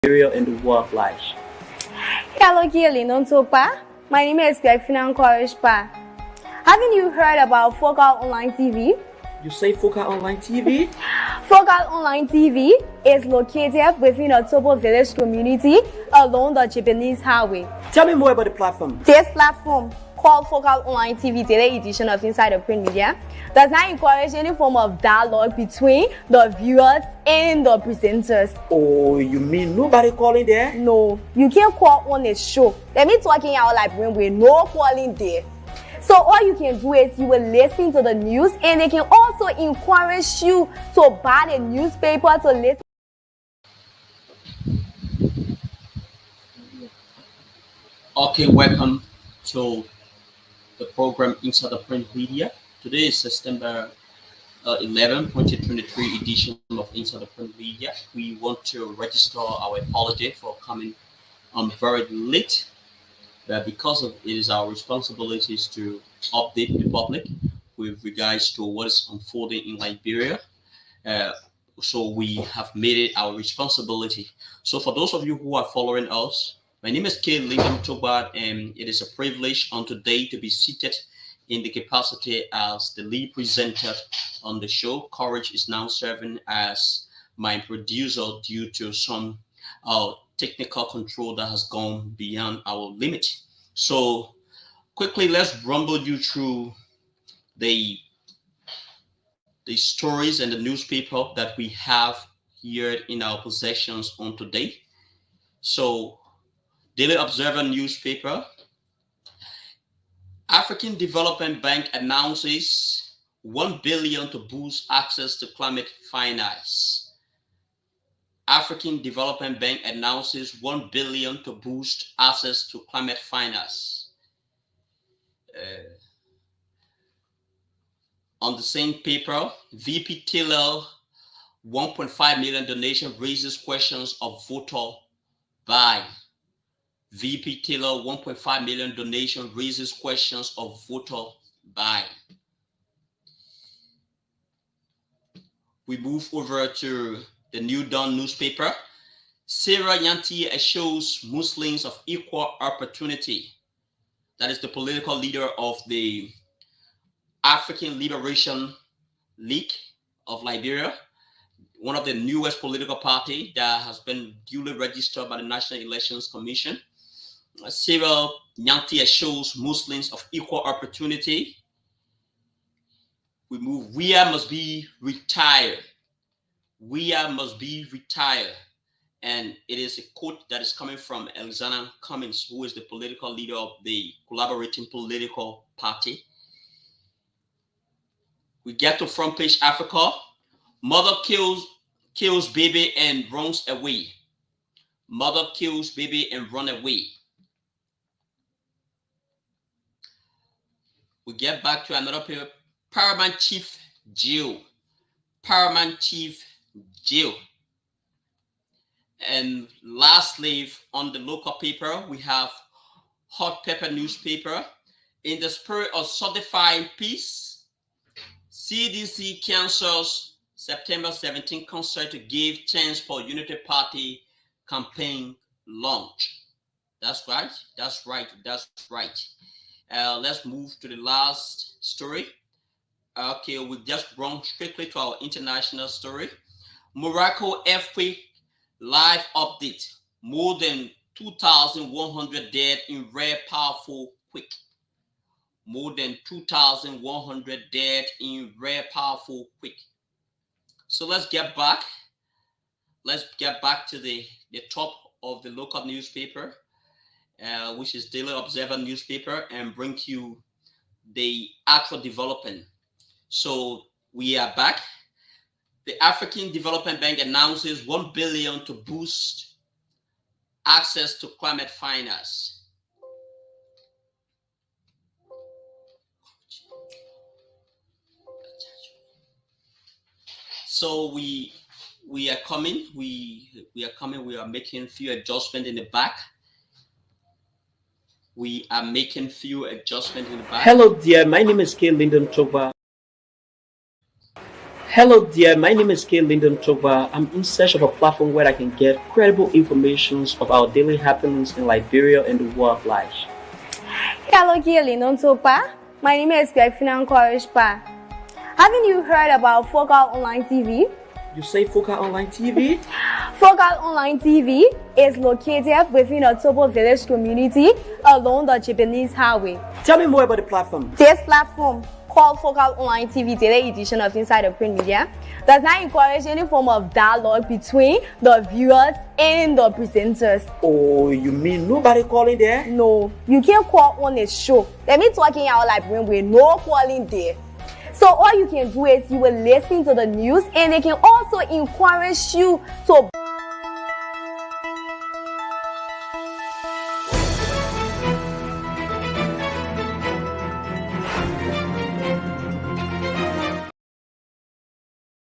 Liberia and the world life. Hello, Gilly, non so pa. My name is Perfina Courage Pa. Haven't you heard about Focal Online TV? You say Focal Online TV? Focal Online TV is located within a Topo Village community along the Japanese Highway. Tell me more about the platform. This platform, called Focal Online TV Daily Edition of Inside the Print Media, does not encourage any form of dialogue between the viewers and the presenters. Oh, you mean nobody calling there? No, you can't call on a show. Let me talking out like when we're no calling there. So all you can do is you will listen to the news, and they can also encourage you to buy the newspaper to listen. Okay, welcome to the program Inside the Print Media. Today is September 11, 2023 edition of Inside the Print Media. We want to register our apology for coming very late, but because of it is our responsibilities to update the public with regards to what is unfolding in Liberia. So we have made it our responsibility. So for those of you who are following us, my name is Kay Lyndon Togbad, and it is a privilege on today to be seated in the capacity as the lead presenter on the show. Courage is now serving as my producer due to some technical control that has gone beyond our limit. So quickly, let's rumble you through the stories and the newspaper that we have here in our possessions on today. So Daily Observer newspaper. African Development Bank announces 1 billion to boost access to climate finance. African Development Bank announces 1 billion to boost access to climate finance. On the same paper, VP Taylor 1.5 million donation raises questions of voter buy. VP Taylor 1.5 million donation raises questions of voter buy. We move over to the New Dawn newspaper. Sarah Yanti assures Muslims of equal opportunity. That is the political leader of the African Liberation League of Liberia, one of the newest political party that has been duly registered by the National Elections Commission. Sarah Yanti shows Muslims of equal opportunity. We move. WIA must be retired. WIA must be retired. And it is a quote that is coming from Alexander Cummings, who is the political leader of the Collaborating Political Party. We get to front page Africa. Mother kills baby and runs away. Mother kills baby and run away. We get back to another paper. Paramount Chief jail. Paramount Chief jail. And lastly, on the local paper, we have Hot Pepper newspaper. In the spirit of certifying peace, CDC cancels September 17 concert to give chance for Unity Party campaign launch. That's right. That's right. That's right. Let's move to the last story. Okay, we just run strictly to our international story. Morocco earthquake live update. More than 2,100 dead in rare powerful quake. More than 2,100 dead in rare powerful quake. So let's get back. Let's get back to the top of the local newspaper, which is Daily Observer newspaper, and bring you the actual development. So we are back. The African Development Bank announces 1 billion to boost access to climate finance. So we are coming. We are coming. We are making few adjustments in the back. We are making few adjustments in the back. Hello, dear. My name is Kay Lyndon Togbad. Hello, dear. My name is Kay Lyndon Toba. I'm in search of a platform where I can get credible information of our daily happenings in Liberia and the world at large. Hello, Lyndon Toba. My name is Greg Courage Pa. Haven't you heard about Focal Online TV? You say Focal Online TV? Focal Online TV is located within a Tobo village community along the Japanese highway. Tell me more about the platform. This platform, called Focal Online TV Daily Edition of Inside the Print Media, does not encourage any form of dialogue between the viewers and the presenters. Oh, you mean nobody calling there? No, you can't call on a show. Let me talking out like with no calling there. So all you can do is you will listen to the news, and they can also encourage you to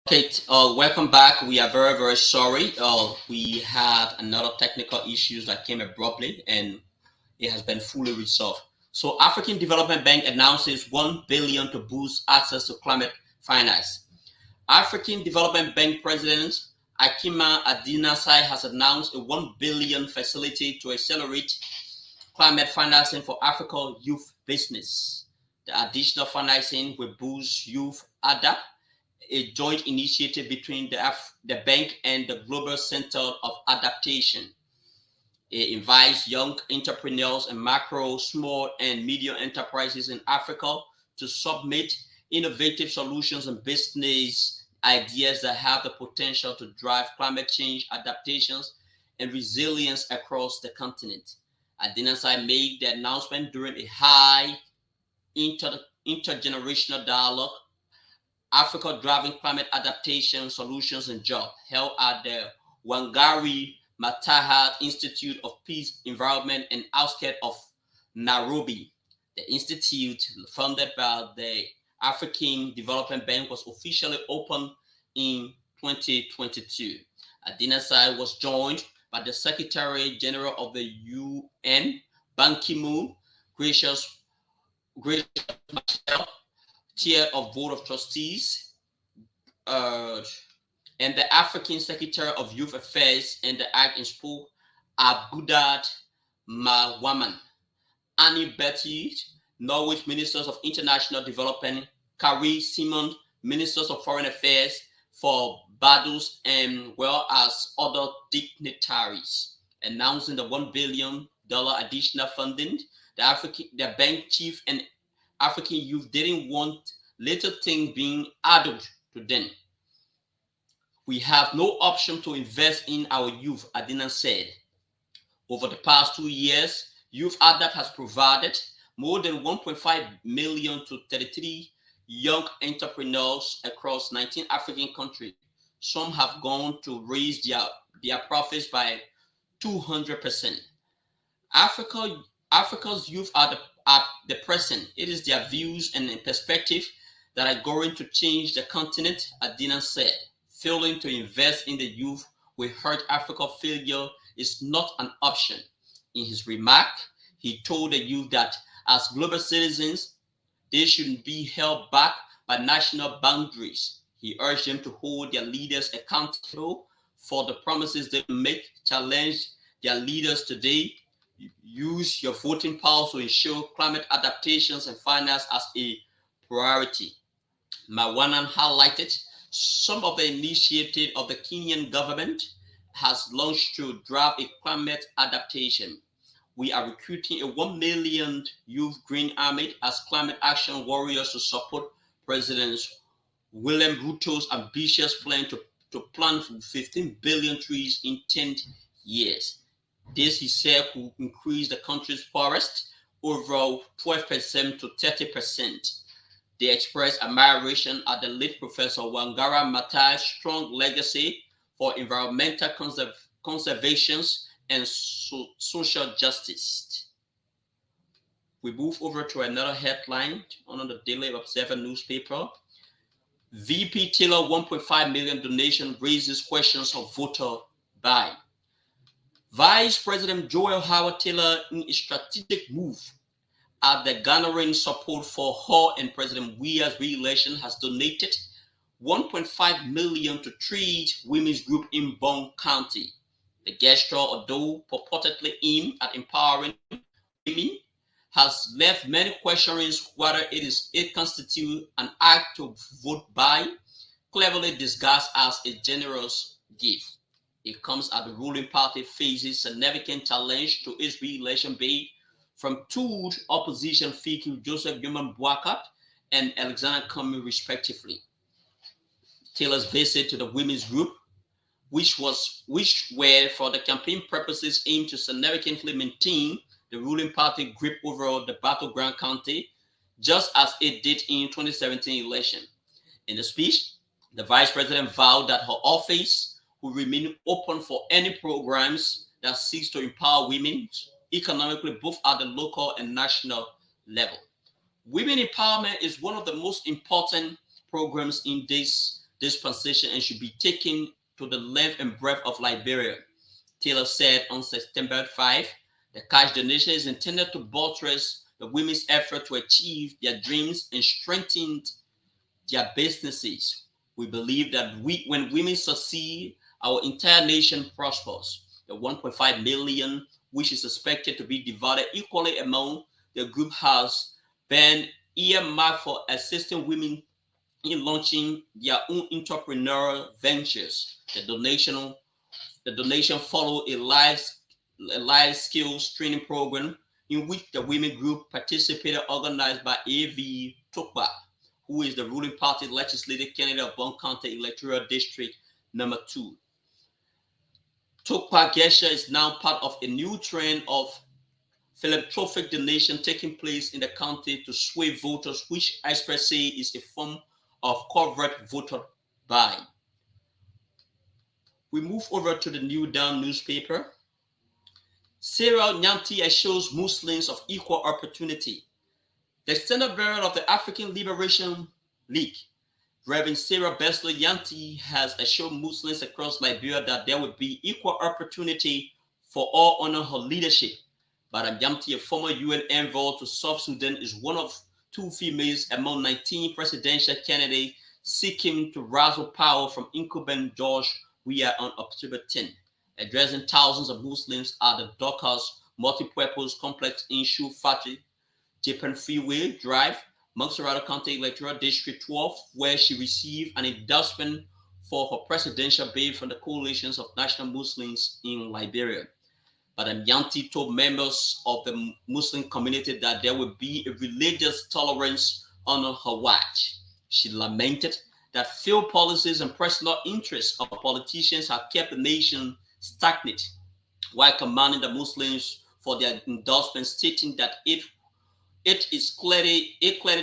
Okay, welcome back. We are very, very sorry. We had another technical issues that came abruptly, and it has been fully resolved. So African Development Bank announces $1 billion to boost access to climate finance. African Development Bank President Akima Adinasai has announced a $1 billion facility to accelerate climate financing for African youth business. The additional financing will boost Youth Adapt, a joint initiative between the bank and the Global Center of Adaptation. It invites young entrepreneurs and macro, small, and medium enterprises in Africa to submit innovative solutions and business ideas that have the potential to drive climate change adaptations and resilience across the continent. Adinasai made the announcement during a high intergenerational dialogue, Africa Driving Climate Adaptation Solutions and Jobs, held at the Wangari Maathai Institute of Peace, Environment, and outskirts of Nairobi. The institute, funded by the African Development Bank, was officially opened in 2022. Adinasai was joined by the Secretary General of the UN, Ban Ki-moon, Gracious Machel, Chair of Board of Trustees, and the African Secretary of Youth Affairs and the Ag and Sport, Abudat Mawaman, Annie Betty, Norwich Ministers of International Development, Carrie Simon, Ministers of Foreign Affairs for Barbados, and well as other dignitaries, announcing the $1 billion additional funding. The bank chief and African youth didn't want little things being added to them. We have no option to invest in our youth, Adina said. Over the past 2 years, Youth Adapt has provided more than 1.5 million to 33 young entrepreneurs across 19 African countries. Some have gone to raise their profits by 200%. Africa's youth are the present. It is their views and perspective that are going to change the continent, Adina said. Failing to invest in the youth will hurt Africa. Failure is not an option. In his remark, he told the youth that as global citizens, they shouldn't be held back by national boundaries. He urged them to hold their leaders accountable for the promises they make, challenge their leaders today, use your voting power to ensure climate adaptations and finance as a priority. Mawanan highlighted some of the initiatives of the Kenyan government has launched to drive a climate adaptation. We are recruiting a 1 million youth Green Army as climate action warriors to support President William Ruto's ambitious plan to plant 15 billion trees in 10 years. This, he said, will increase the country's forest over 12% to 30%. They expressed admiration at the late Professor Wangari Maathai's strong legacy for environmental conservation and social justice. We move over to another headline on the Daily Observer newspaper. VP Taylor 1.5 million donation raises questions of voter buy. Vice President Joel Howard Taylor, in a strategic move at the garnering support for her and President Weah's re-election, has donated 1.5 million to treat women's group in Bong County. The gesture, although purportedly aimed at empowering women, has left many questioning whether it constitutes an act to vote by, cleverly disguised as a generous gift. It comes as the ruling party faces significant challenge to its re-election bid from two opposition figures, Joseph Newman Boakat and Alexander Cummings, respectively. Taylor's visit to the women's group, which were for the campaign purposes aimed to significantly maintain the ruling party grip over the battleground county, just as it did in 2017 election. In the speech, the vice president vowed that her office will remain open for any programs that seeks to empower women economically, both at the local and national level. Women empowerment is one of the most important programs in this dispensation and should be taken to the length and breadth of Liberia. Taylor said on September 5, the cash donation is intended to buttress the women's effort to achieve their dreams and strengthen their businesses. We believe that when women succeed, our entire nation prospers. The 1.5 million, which is expected to be divided equally among the group, has been earmarked for assisting women in launching their own entrepreneurial ventures. The donation followed a life skills training program in which the women group participated, organized by A.V. Tokpa, who is the ruling party legislative candidate of Bong County Electoral District number 2. Tokpa gesture is now part of a new trend of philanthropic donation taking place in the county to sway voters, which experts say is a form of covert voter buying. We move over to the New Dawn newspaper. Sarah Nyanti assures Muslims of equal opportunity. The standard bearer of the African Liberation League, Reverend Sarah Besley Nyanti, has assured Muslims across Liberia that there will be equal opportunity for all under her leadership. Madam Nyanti, a former UN envoy to South Sudan, is one of 2 females among 19 presidential candidates seeking to wrestle power from incumbent George Weah on October 10. Addressing thousands of Muslims at the Dorcas multipurpose complex in Shufati, Japan Freeway Drive, Montserrat County Electoral District 12, where she received an endorsement for her presidential bid from the coalitions of national Muslims in Liberia. Madam Nyanti told members of the Muslim community that there would be a religious tolerance under her watch. She lamented that failed policies and personal interests of politicians have kept the nation stagnant, while commending the Muslims for their endorsement, stating that it clearly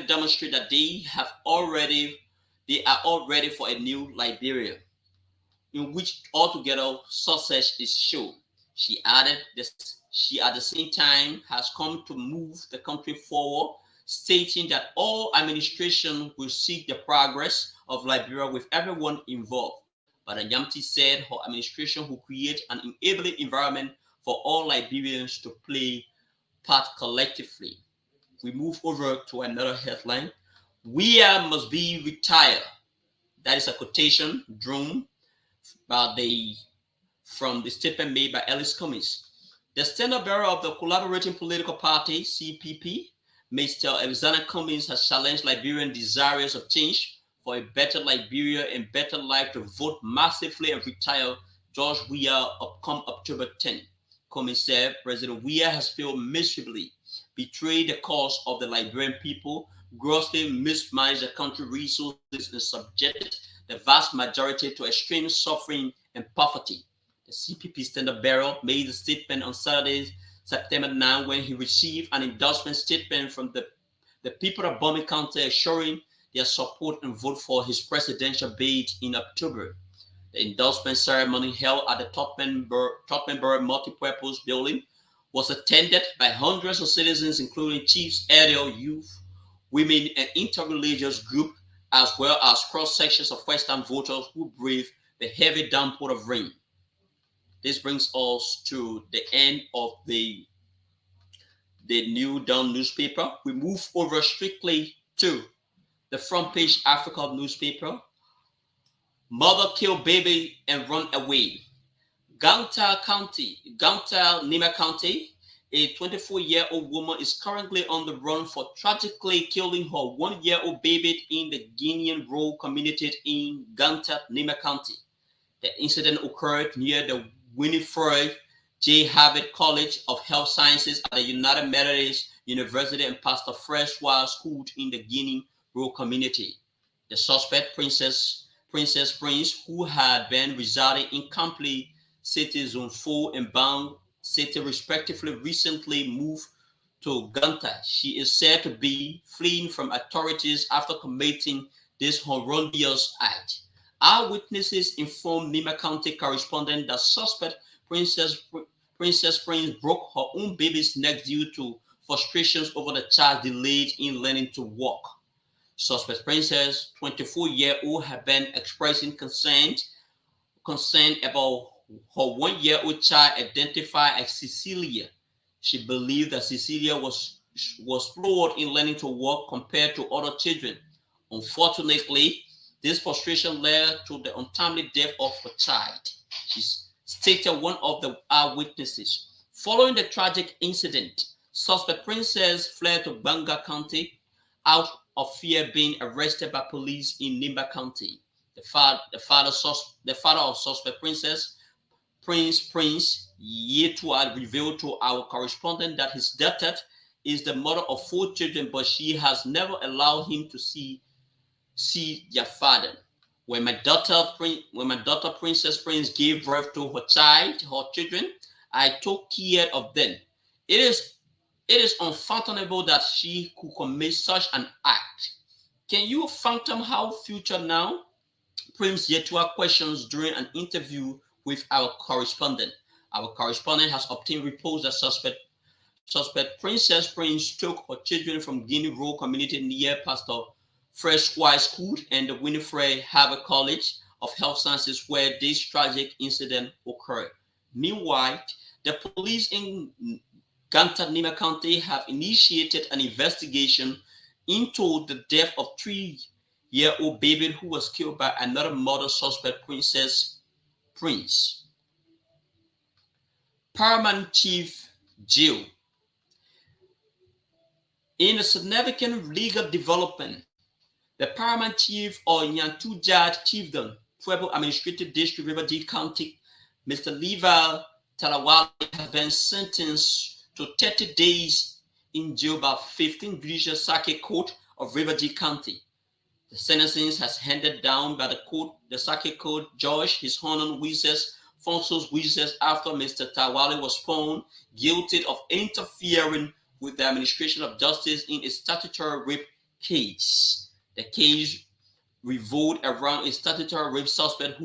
demonstrates that they are all ready for a new Liberia, in which altogether success is shown. She added that she at the same time has come to move the country forward, stating that all administration will seek the progress of Liberia with everyone involved. But Nyanti said her administration will create an enabling environment for all Liberians to play part collectively. We move over to another headline. Weah must be retired. That is a quotation drawn from the statement made by Alice Cummings. The standard bearer of the collaborating political party, CPP, Mr. Alexander Cummings, has challenged Liberian desires of change for a better Liberia and better life to vote massively and retire George Weah come October 10. Cummings said President Weah has failed miserably, betrayed the cause of the Liberian people, grossly mismanaged the country resources, and subjected the vast majority to extreme suffering and poverty. The CPP standard bearer made a statement on Saturday, September 9, when he received an endorsement statement from the people of Bong County assuring their support and vote for his presidential bid in October. The endorsement ceremony held at the Tottenberg Multipurpose Building was attended by hundreds of citizens, including chiefs, adult, youth, women, and interreligious groups, as well as cross-sections of Western voters who braved the heavy downpour of rain. This brings us to the end of the New Dawn newspaper. We move over strictly to the front page Africa newspaper. Mother kill baby and run away. Gaunta County, Gaunta, Nima County, a 24-year-old woman is currently on the run for tragically killing her 1-year-old baby in the Guinean rural community in Gaunta, Nima County. The incident occurred near the Winifred J. Harvard College of Health Sciences at the United Methodist University and Pastor Freshwater School in the Guinean rural community. The suspect, Princess Prince, who had been residing in Campley City, Zone 4 and Bang City respectively, recently moved to Ganta. She is said to be fleeing from authorities after committing this horrendous act. Eyewitnesses informed Nima County correspondent that suspect Princess Prince broke her own baby's neck due to frustrations over the child delayed in learning to walk. Suspect Princess, 24-year-old, had been expressing concern about her 1-year-old child identified as Cecilia. She believed that Cecilia was slower in learning to walk compared to other children. Unfortunately, this frustration led to the untimely death of her child, she stated one of the eyewitnesses. Following the tragic incident, suspect Princess fled to Banga County out of fear being arrested by police in Nimba County. The father of suspect Princess, Prince Yetua, revealed to our correspondent that his daughter is the mother of 4 children, but she has never allowed him to see their father. When my daughter Princess Prince gave birth to her children, I took care of them. It is unfathomable that she could commit such an act. Can you fathom how future now? Prince Yetua questions during an interview with our correspondent. Our correspondent has obtained reports that suspect Princess Prince took her children from Guinea rural community near Pastor Freshwater School and the Winifred Harvard College of Health Sciences where this tragic incident occurred. Meanwhile, the police in Ganta Nima County have initiated an investigation into the death of 3-year-old baby who was killed by another mother suspect, Princess Prince. Paramount Chief jail. In a significant legal development, the Paramount Chief or Nyantujad Chiefdom, Pueblo Administrative District, Riverdale County, Mr. Levi Talawale, has been sentenced to 30 days in jail by 15 Judicial Circuit Court of Riverdale County. The sentencing has handed down by the Circuit Court Judge, His Honor Wizes Fonsos Wizes, after Mr. Talawale was found guilty of interfering with the administration of justice in a statutory rape case. The case revolved around a statutory rape suspect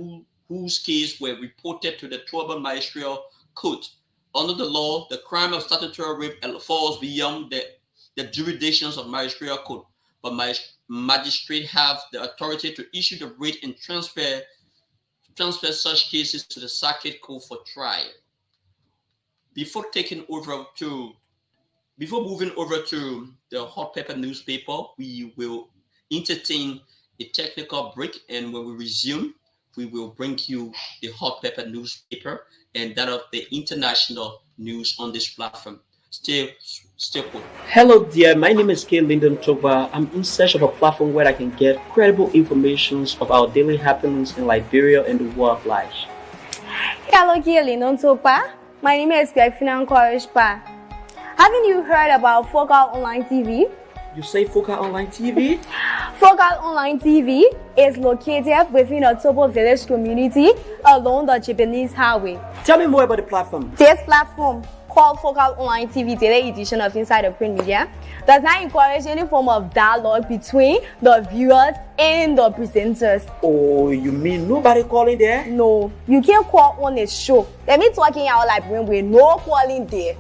whose case were reported to the Tribal Magistrate Court. Under the law, the crime of statutory rape falls beyond the jurisdictions of Magistrate Court, but magistrates have the authority to issue the writ and transfer such cases to the Circuit Court for trial. Before moving over to the Hot Pepper newspaper, we will entertain a technical break, and when we resume, we will bring you the Hot Pepper newspaper and that of the international news on this platform. Stay put. Hello dear, my name is K. Lyndon Togba. I'm in search of a platform where I can get credible information of our daily happenings in Liberia and the world at large. Hello, K. Lyndon Togba. My name is Greg Courage. Haven't you heard about Focal Online TV? You say Focal Online TV? Focal Online TV is located within a Topo Village community along the Japanese Highway. Tell me more about the platform. This platform, called Focal Online TV Daily Edition of Inside the Print Media, does not encourage any form of dialogue between the viewers and the presenters. Oh, you mean nobody calling there? No, you can't call on a show. Let me talking out like when we're no calling there.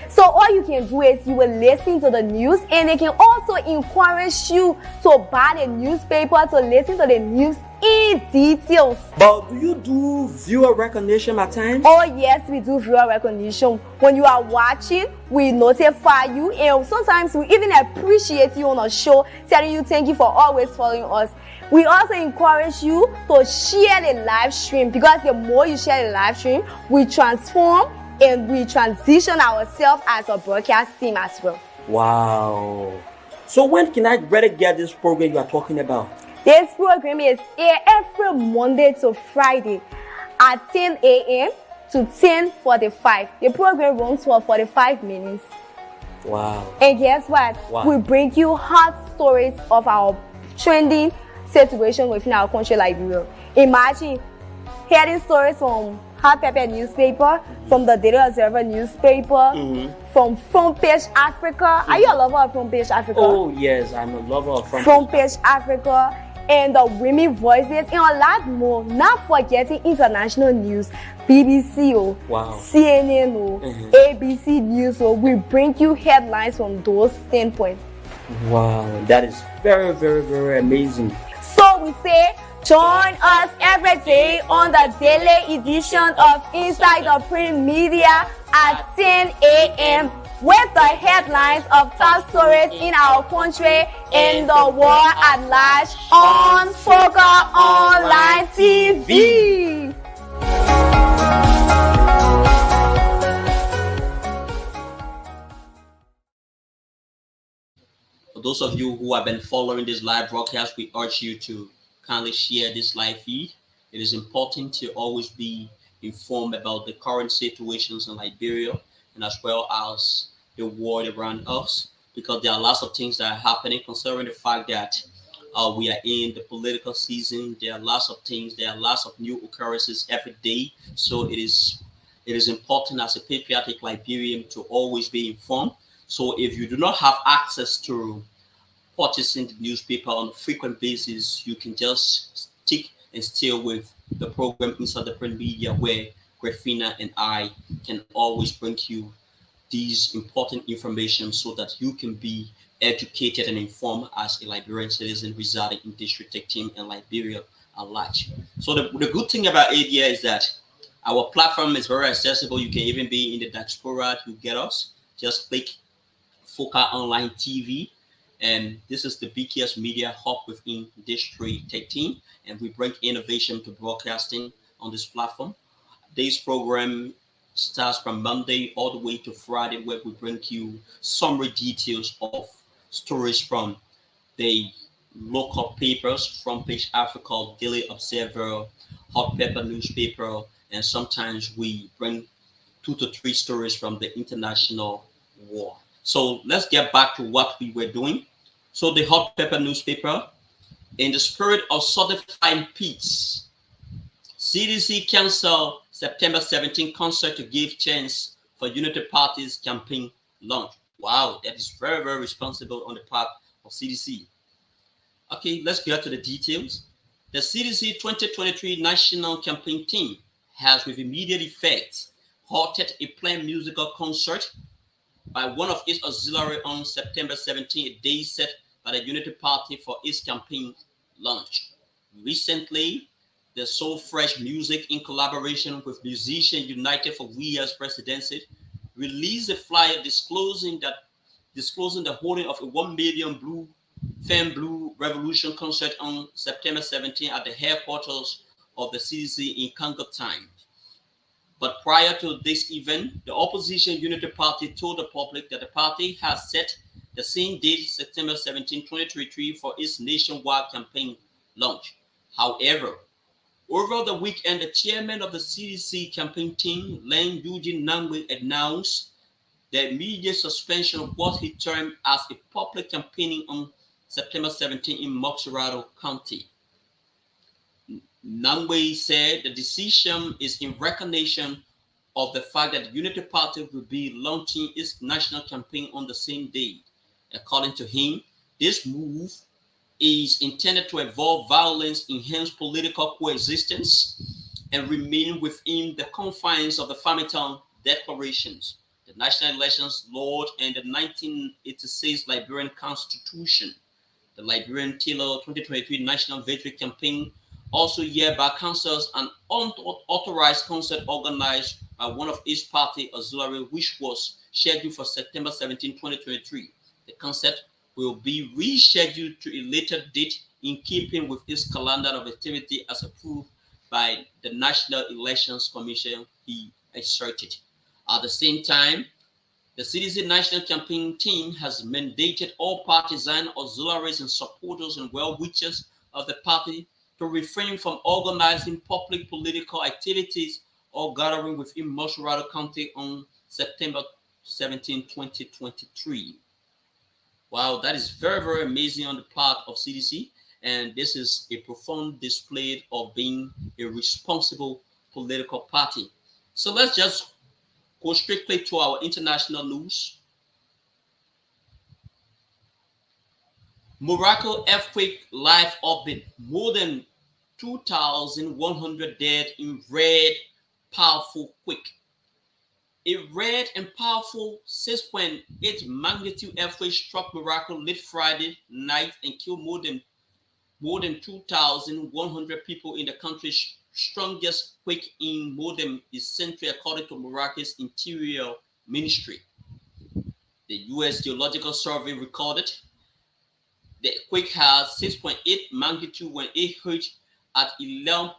So all you can do is you will listen to the news, and they can also encourage you to buy the newspaper to listen to the news in details. But do you do viewer recognition at times? Oh yes, we do viewer recognition. When you are watching, we notify you, and sometimes we even appreciate you on a show, telling you thank you for always following us. We also encourage you to share the live stream, because the more you share the live stream, we transform and we transition ourselves as a broadcast team as well. Wow. So when can I better get this program you are talking about? This program is here every Monday to Friday at 10 a.m. to 10:45. The program runs for 45 minutes. Wow. And guess what? Wow. We bring you hot stories of our trending situation within our country, Liberia. Imagine hearing stories from Hot Pepper newspaper, from the Daily Observer newspaper, from Front Page Africa. Are you a lover of Front Page Africa? Oh yes, I'm a lover of Front Page Africa, and the Women Voices, and a lot more. Not forgetting international news, BBC, Wow. CNN, ABC News. So we bring you headlines from those standpoints. Wow, that is very, very, very amazing. So we say, join us every day on the daily edition of Inside the Print Media at 10 a.m. with the headlines of top stories in our country and the world at large on Focal Online TV. For those of you who have been following this live broadcast, we urge you to kindly share this live feed. It is important to always be informed about the current situations in Liberia and as well as the world around us, because there are lots of things that are happening, considering the fact that we are in the political season. There are lots of things, there are lots of new occurrences every day. So it is important as a patriotic Liberian to always be informed. So if you do not have access to purchasing the newspaper on a frequent basis, you can just stick and stay with the program Inside the Print Media, where Grafina and I can always bring you these important information so that you can be educated and informed as a Liberian citizen residing in District 13 and Liberia at large. So the good thing about ADIA is that our platform is very accessible. You can even be in the diaspora to get us. Just click Focal Online TV, and this is the BKS Media Hub within District 13, and we bring innovation to broadcasting on this platform. This program starts from Monday all the way to Friday, where we bring you summary details of stories from the local papers, Front Page Africa, Daily Observer, Hot Pepper newspaper, and sometimes we bring 2 to 3 stories from the international war. So let's get back to what we were doing. So the Hot Pepper newspaper, in the spirit of certifying peace, CDC canceled September 17 concert to give chance for Unity Party's campaign launch. Wow, that is very, very responsible on the part of CDC. Okay, let's get to the details. The CDC 2023 National Campaign Team has, with immediate effect, halted a planned musical concert by one of its auxiliary on September 17, a day set by the Unity Party for its campaign launch. Recently, the Soul Fresh Music, in collaboration with Musicians United for We as Presidency, released a flyer disclosing the holding of a 1 million Blue Revolution concert on September 17 at the headquarters of the CDC in Congo time. But prior to this event, the opposition Unity Party told the public that the party has set the same date, September 17, 2023, for its nationwide campaign launch. However, over the weekend, the chairman of the CDC campaign team, Len Eugene Nangwe, announced the immediate suspension of what he termed as a public campaigning on September 17 in Moxarado County. Nangwe said the decision is in recognition of the fact that the Unity Party will be launching its national campaign on the same day. According to him, this move is intended to avoid violence, enhance political coexistence, and remain within the confines of the Farmington Declarations, the National Elections Law, and the 1986 Liberian Constitution. The Liberian Taylor 2023 National Victory Campaign also hereby cancels an unauthorized concert organized by one of its party auxiliary, which was scheduled for September 17, 2023. The concert will be rescheduled to a later date in keeping with its calendar of activity as approved by the National Elections Commission, he asserted. At the same time, the CDC National Campaign Team has mandated all partisan auxiliaries and supporters and well-wishers of the party to refrain from organizing public political activities or gathering within Mosharado County on September 17, 2023. Wow, that is very, very amazing on the part of CDC. And this is a profound display of being a responsible political party. So let's just go strictly to our international news. Morocco earthquake live update. More than 2,100 dead in red powerful quake. A red and powerful 6.8 magnitude earthquake struck Morocco late Friday night and killed more than 2,100 people in the country's strongest quake in more than a century, according to Morocco's Interior Ministry. The U.S. Geological Survey recorded the quake had 6.8 magnitude when it hit at 11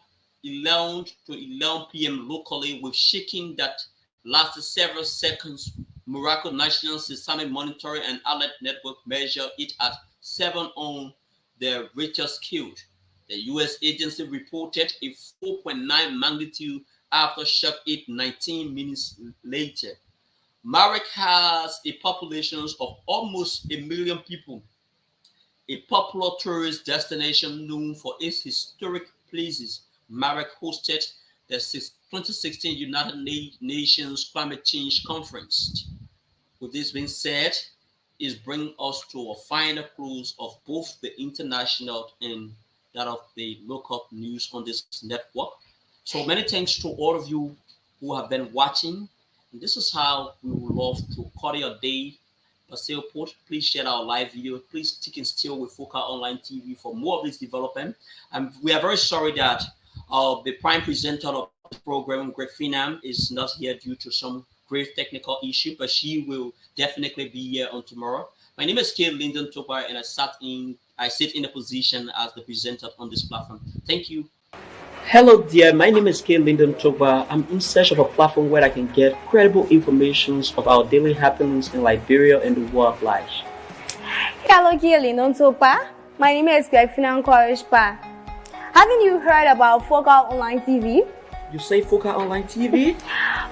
to 11 p.m. locally, with shaking that lasted several seconds. Morocco National Seismic Monitoring and Alert Network measured it at 7 on the Richter scale. The U.S. agency reported a 4.9 magnitude aftershock hit 19 minutes later. Marek has a population of almost 1 million people, a popular tourist destination known for its historic places. Marek hosted the 2016 United Nations Climate Change Conference. With this being said, is bring us to a final close of both the international and that of the local news on this network. So many thanks to all of you who have been watching. And this is how we would love to call your day. Paseo Port, please share our live video. Please stick and still with Focal Online TV for more of this development. And we are very sorry that the prime presenter of the program, Greg Finam, is not here due to some grave technical issue, but she will definitely be here on tomorrow. My name is Kate Lyndon Topa, and I sit in the position as the presenter on this platform. Thank you. Hello dear, my name is Kate Lyndon Toba. I'm in search of a platform where I can get credible information of our daily happenings in Liberia and the world at large. Hello, Kate Lyndon Topa. My name is Greg Finan Koreshpa. Haven't you heard about Focal Online TV? You say Focal Online TV?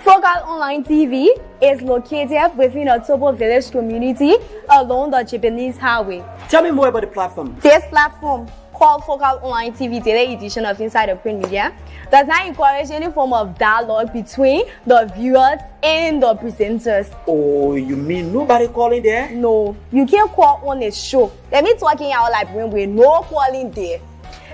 Focal Online TV is located within a Topo Village community along the Japanese Highway. Tell me more about the platform. This platform, called Focal Online TV Daily Edition of Inside the Print Media, does not encourage any form of dialogue between the viewers and the presenters. Oh, you mean nobody calling there? No, you can't call on a show. Let me talking out like with no calling there.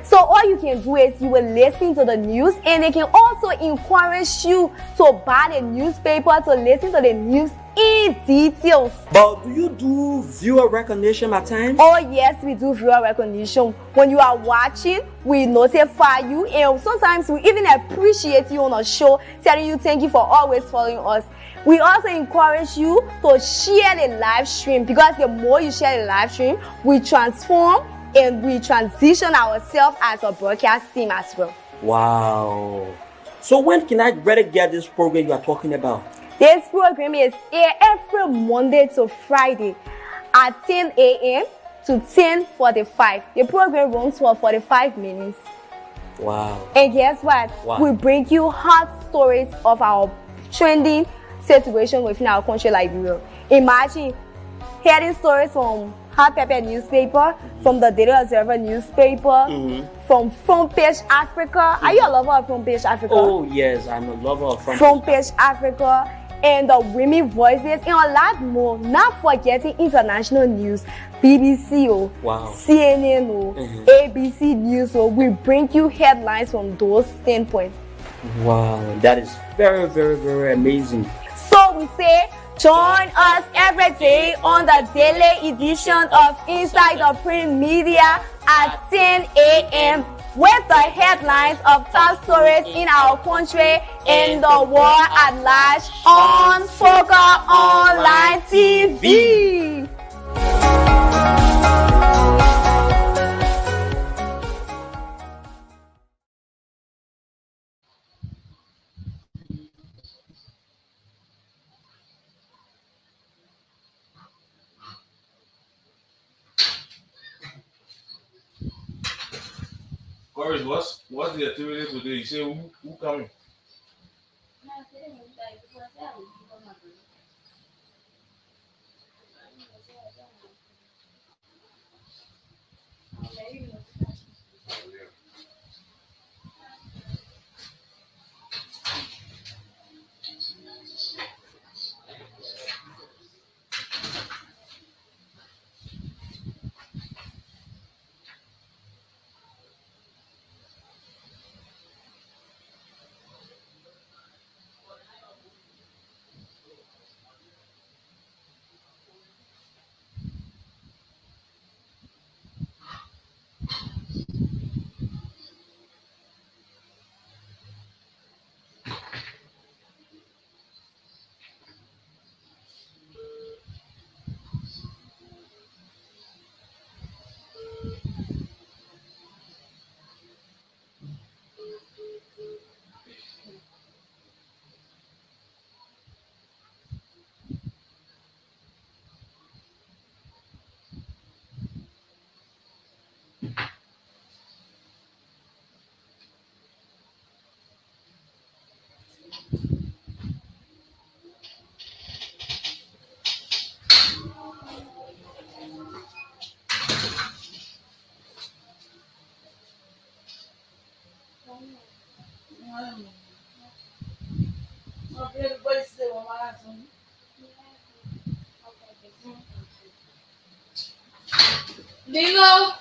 So all you can do is you will listen to the news, and they can also encourage you to buy the newspaper to listen to the news in details. But do you do viewer recognition at times? Oh yes, we do viewer recognition. When you are watching, we notify you, and sometimes we even appreciate you on a show, telling you thank you for always following us. We also encourage you to share the live stream, because the more you share the live stream, we transform and we transition ourselves as a broadcast team as well. Wow. So when can I better get this program you are talking about? This program is aired every Monday to Friday at 10 a.m. to 10:45. The program runs for 45 minutes. Wow. And guess what? Wow. We bring you hot stories of our trending situation within our country, Liberia. Imagine hearing stories from Hot Pepper newspaper, from the Daily Observer newspaper, from Front Page Africa. Are you a lover of Front Page Africa? Oh yes, I'm a lover of Front Page Africa, and the Women Voices, and a lot more. Not forgetting international news, BBC, wow. CNN, ABC News. So we bring you headlines from those standpoints. Wow, that is very, very, very amazing. So we say, join us every day on the daily edition of Inside the Print Media at 10 a.m. with the headlines of top stories in our country and the world at large on Focal Online TV. Boris, what's the activity today? You say who coming? Dino,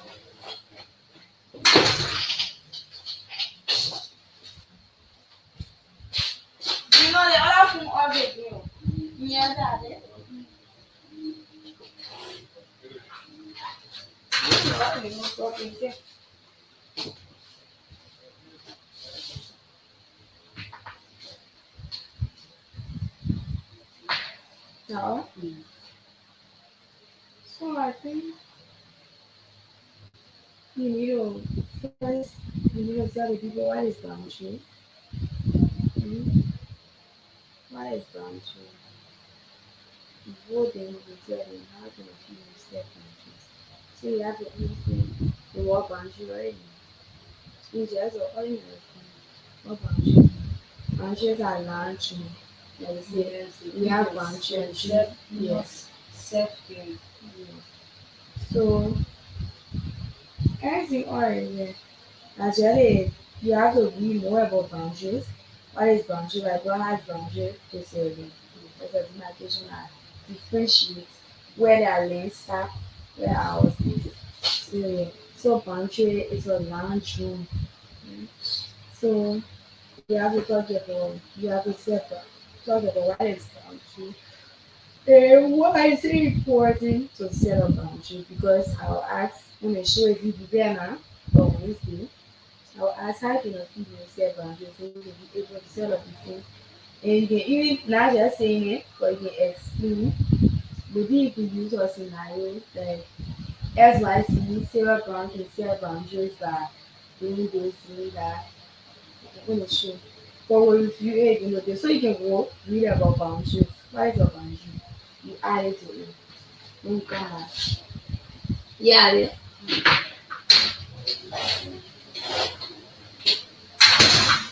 Dino, the other phone of the girl. Yeah, daddy. No. So I think you need to first you need to tell the people what is boundary. Mm-hmm. What is boundary? Before then you tell them how to achieve set boundaries. So you have to understand the word boundary already. Which is all you know. What boundary? Boundaries are large. Like I say, we have boundaries. Yes. Self-care. Yes. So anything already. Actually, you have to read more about boundaries. What is boundary? Like what has boundary to say? Because of demarcation are differentiate where their lanes start, where ours is. So, yeah. So boundary is a large room. Mm. So you have to you have to talk about what is boundary. And why is it important to set a boundary? Because I'll ask when I show if you prepare now for Wednesday. I'll ask how can a people set boundaries so you can be able to set up the thing. And you can even not just saying it, but you can explain. Maybe you could use a scenario like SYC, Sarah Brown can set boundaries by doing this, doing that. I'm going to show. But when you read, so you can go read about boundaries. What is a boundary? You add it to it. Then you come back. Yeah,